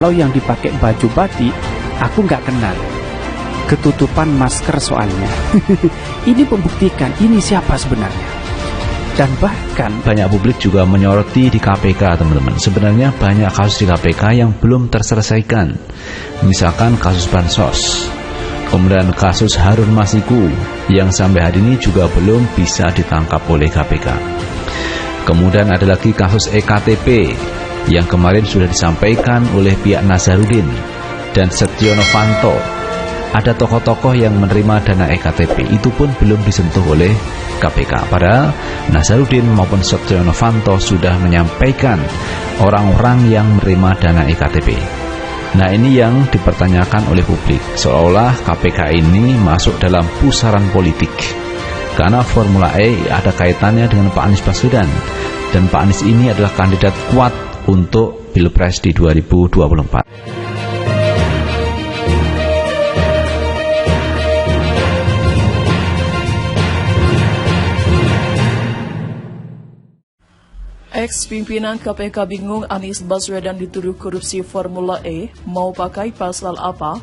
Kalau yang dipakai baju batik, aku nggak kenal. Ketutupan masker soalnya. Ini membuktikan ini siapa sebenarnya. Dan bahkan banyak publik juga menyoroti di KPK, teman-teman. Sebenarnya banyak kasus di KPK yang belum terselesaikan. Misalkan kasus Bansos, kemudian kasus Harun Masiku yang sampai hari ini juga belum bisa ditangkap oleh KPK. Kemudian ada lagi kasus EKTP yang kemarin sudah disampaikan oleh pihak Nazarudin dan Setio Novanto. Ada tokoh-tokoh yang menerima dana EKTP, itu pun belum disentuh oleh KPK. Padahal Nazarudin maupun Setio Novanto sudah menyampaikan orang-orang yang menerima dana EKTP. Nah, ini yang dipertanyakan oleh publik, seolah KPK ini masuk dalam pusaran politik. Karena Formula E ada kaitannya dengan Pak Anies Baswedan, dan Pak Anies ini adalah kandidat kuat untuk Pilpres di 2024. Ex-pimpinan KPK bingung Anies Baswedan dituduh korupsi Formula E, mau pakai pasal apa?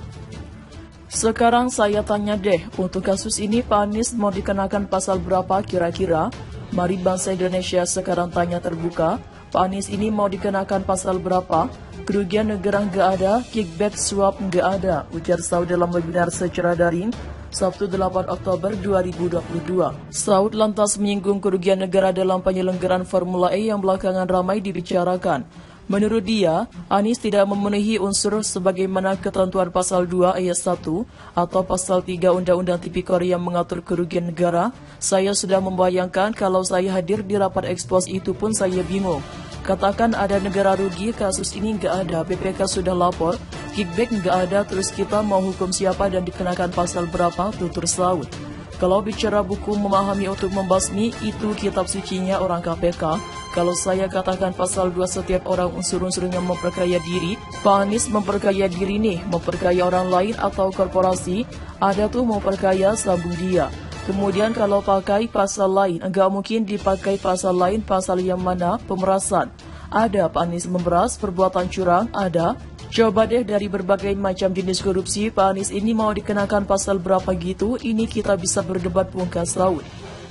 Sekarang saya tanya deh, untuk kasus ini Pak Anies mau dikenakan pasal berapa kira-kira? Mari bangsa Indonesia sekarang tanya terbuka, Pak Anies ini mau dikenakan pasal berapa? Kerugian negara nggak ada, kickback suap nggak ada, ujar Saud dalam webinar secara daring Sabtu 8 Oktober 2022. Saud lantas menyinggung kerugian negara dalam penyelenggaraan Formula E yang belakangan ramai dibicarakan. Menurut dia, Anies tidak memenuhi unsur sebagaimana ketentuan pasal 2 ayat 1 atau pasal 3 Undang-Undang Tipikor yang mengatur kerugian negara. Saya sudah membayangkan kalau saya hadir di rapat ekspos itu pun saya bingung. Katakan ada negara rugi, kasus ini nggak ada, BPK sudah lapor, kickback nggak ada, terus kita mau hukum siapa dan dikenakan pasal berapa, tutur Saud. Kalau bicara buku memahami untuk membasmi, itu kitab sucinya orang KPK. Kalau saya katakan pasal 2 setiap orang unsur-unsurnya memperkaya diri, Pak Anies memperkaya diri nih, memperkaya orang lain atau korporasi, ada tuh memperkaya sambung dia. Kemudian kalau pakai pasal lain, enggak mungkin dipakai pasal lain, pasal yang mana? Pemerasan. Ada Pak Anies memeras, perbuatan curang, ada. Coba deh dari berbagai macam jenis korupsi, Pak Anies ini mau dikenakan pasal berapa gitu, ini kita bisa berdebat pungkas Saud.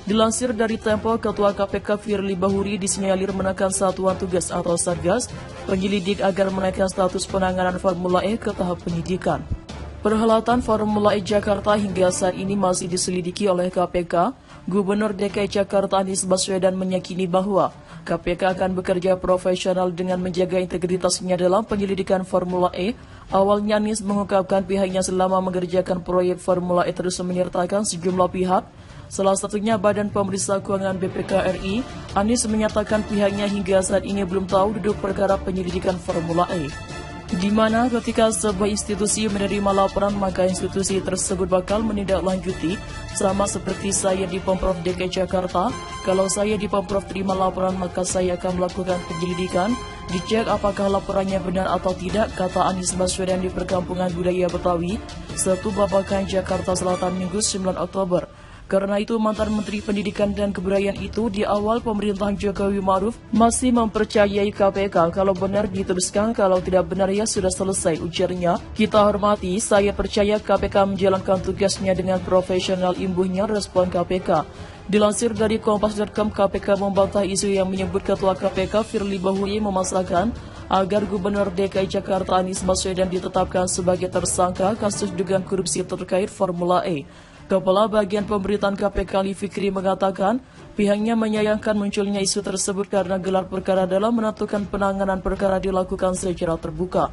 Dilansir dari Tempo, Ketua KPK Firly Bahuri disinyalir menekan Satuan Tugas atau Satgas penyelidik agar menaikkan status penanganan Formula E ke tahap penyidikan. Perhelatan Formula E Jakarta hingga saat ini masih diselidiki oleh KPK. Gubernur DKI Jakarta Anies Baswedan meyakini bahwa KPK akan bekerja profesional dengan menjaga integritasnya dalam penyelidikan Formula E. Awalnya Anies mengungkapkan pihaknya selama mengerjakan proyek Formula E terus menyertakan sejumlah pihak, salah satunya Badan Pemeriksa Keuangan BPK RI. Anies menyatakan pihaknya hingga saat ini belum tahu duduk perkara penyelidikan Formula E. Di mana ketika sebuah institusi menerima laporan, maka institusi tersebut bakal menindaklanjuti. Sama seperti saya di Pemprov DKI Jakarta, kalau saya di Pemprov terima laporan, maka saya akan melakukan penyelidikan, dicek apakah laporannya benar atau tidak, kata Anies Baswedan di Perkampungan Budaya Betawi, Setu Babakan, Jakarta Selatan, Minggu 9 Oktober. Karena itu mantan Menteri Pendidikan dan Kebudayaan itu di awal pemerintahan Jokowi Ma'ruf masih mempercayai KPK kalau benar diteruskan, kalau tidak benar ya sudah selesai, ujarnya. Kita hormati, saya percaya KPK menjalankan tugasnya dengan profesional, imbuhnya respon KPK. Dilansir dari Kompas.com, KPK membantah isu yang menyebut Ketua KPK Firly Bahuri memasakkan agar Gubernur DKI Jakarta Anies Baswedan ditetapkan sebagai tersangka kasus dugaan korupsi terkait Formula E. Kepala Bagian Pemberitaan KPK Ali Fikri mengatakan pihaknya menyayangkan munculnya isu tersebut karena gelar perkara dalam menentukan penanganan perkara dilakukan secara terbuka.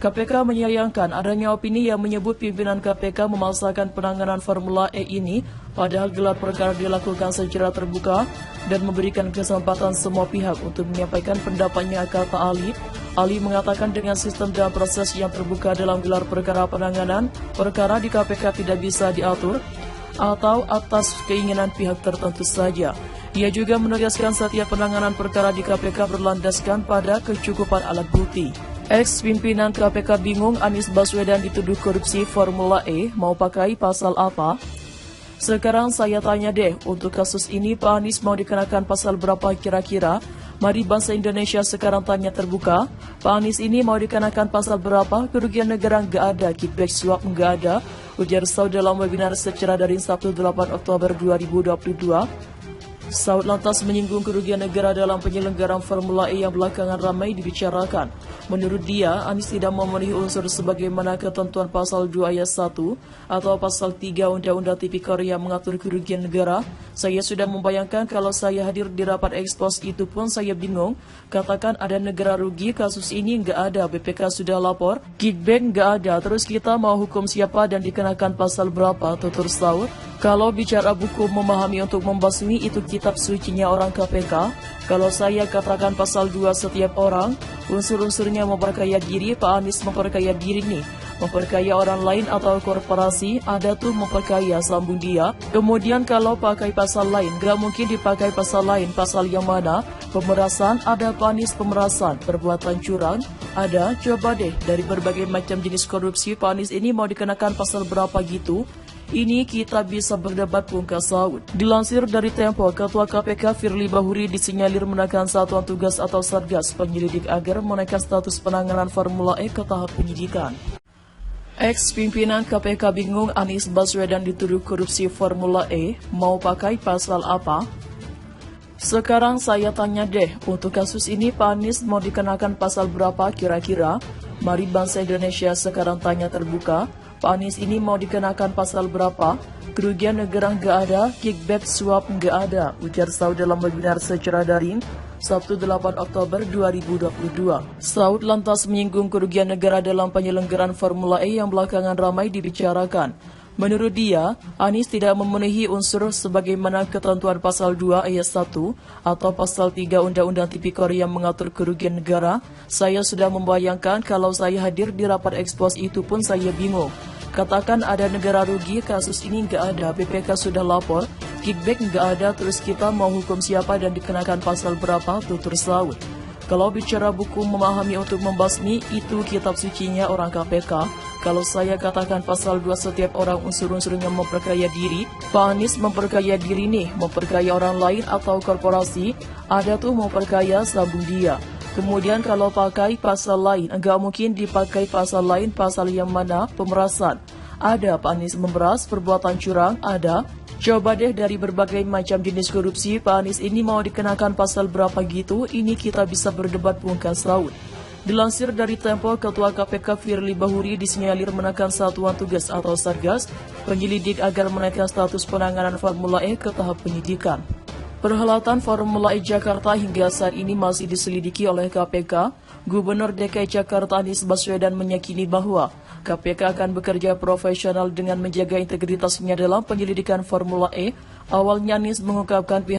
KPK menyayangkan adanya opini yang menyebut pimpinan KPK memaksakan penanganan Formula E ini, padahal gelar perkara dilakukan secara terbuka dan memberikan kesempatan semua pihak untuk menyampaikan pendapatnya, kata Ali. Ali mengatakan dengan sistem dan proses yang terbuka dalam gelar perkara penanganan perkara di KPK tidak bisa diatur atau atas keinginan pihak tertentu saja. Ia juga menegaskan setiap penanganan perkara di KPK berlandaskan pada kecukupan alat bukti. Ex-pimpinan KPK bingung Anies Baswedan dituduh korupsi Formula E, mau pakai pasal apa? Sekarang saya tanya deh, untuk kasus ini Pak Anies mau dikenakan pasal berapa kira-kira? Mari bangsa Indonesia sekarang tanya terbuka. Pak Anies ini mau dikenakan pasal berapa? Kerugian negara nggak ada, kickback suap nggak ada, ujar Saud dalam webinar secara daring Sabtu 8 Oktober 2022. Saud lantas menyinggung kerugian negara dalam penyelenggaraan Formula E yang belakangan ramai dibicarakan. Menurut dia, Anies tidak memenuhi unsur sebagaimana ketentuan pasal 2 ayat 1 atau pasal 3 Undang-Undang Tipikor yang mengatur kerugian negara. Saya sudah membayangkan kalau saya hadir di rapat ekspos itu pun saya bingung. Katakan ada negara rugi, kasus ini nggak ada, BPK sudah lapor, kickback nggak ada, terus kita mau hukum siapa dan dikenakan pasal berapa, tutur Saud. Kalau bicara buku memahami untuk membasmi itu kitab sucinya orang KPK. Kalau saya katakan pasal 2 setiap orang, unsur-unsurnya memperkaya diri, Pak Anies memperkaya diri nih. Memperkaya orang lain atau korporasi, ada tuh memperkaya, sambung dia. Kemudian kalau pakai pasal lain, gak mungkin dipakai pasal lain. Pasal yang mana? Pemerasan, ada Pak Anies pemerasan. Perbuatan curang, ada. Coba deh, dari berbagai macam jenis korupsi, Pak Anies ini mau dikenakan pasal berapa gitu? Ini kita bisa berdebat, pungkas Saud. Dilansir dari Tempo, Ketua KPK Firly Bahuri disinyalir menaikkan satuan tugas atau Satgas penyelidik agar menaikkan status penanganan Formula E ke tahap penyidikan. Ex-pimpinan KPK bingung Anies Baswedan dituduh korupsi Formula E, mau pakai pasal apa? Sekarang saya tanya deh, untuk kasus ini Pak Anies mau dikenakan pasal berapa kira-kira? Mari bangsa Indonesia sekarang tanya terbuka. Pak Anies ini mau dikenakan pasal berapa? Kerugian negara nggak ada, kickback suap nggak ada, ujar Saud dalam webinar secara daring Sabtu 8 Oktober 2022. Saud lantas menyinggung kerugian negara dalam penyelenggaraan Formula E yang belakangan ramai dibicarakan. Menurut dia, Anies tidak memenuhi unsur sebagaimana ketentuan pasal 2 ayat 1 atau pasal 3 Undang-Undang Tipikor yang mengatur kerugian negara. Saya sudah membayangkan kalau saya hadir di rapat ekspos itu pun saya bingung. Katakan ada negara rugi, kasus ini nggak ada, BPK sudah lapor, kickback nggak ada, terus kita mau hukum siapa dan dikenakan pasal berapa, tutur Saud. Kalau bicara buku memahami untuk membasmi, itu kitab sucinya orang KPK. Kalau saya katakan pasal 2 setiap orang unsur-unsurnya memperkaya diri, Pak Anies memperkaya diri nih, memperkaya orang lain atau korporasi, ada tuh memperkaya, sambung dia. Kemudian kalau pakai pasal lain, enggak mungkin dipakai pasal lain, pasal yang mana? Pemerasan. Ada Pak Anies memeras, perbuatan curang, ada. Coba deh dari berbagai macam jenis korupsi, Pak Anies ini mau dikenakan pasal berapa gitu, ini kita bisa berdebat, pungkas Saud. Dilansir dari Tempo, Ketua KPK Firly Bahuri disinyalir menaikkan satuan tugas atau Satgas penyelidik agar menaikkan status penanganan Formula E ke tahap penyidikan. Perhelatan Formula E Jakarta hingga saat ini masih diselidiki oleh KPK. Gubernur DKI Jakarta Anies Baswedan meyakini bahwa KPK akan bekerja profesional dengan menjaga integritasnya dalam penyelidikan Formula E. Awalnya Anies mengungkapkan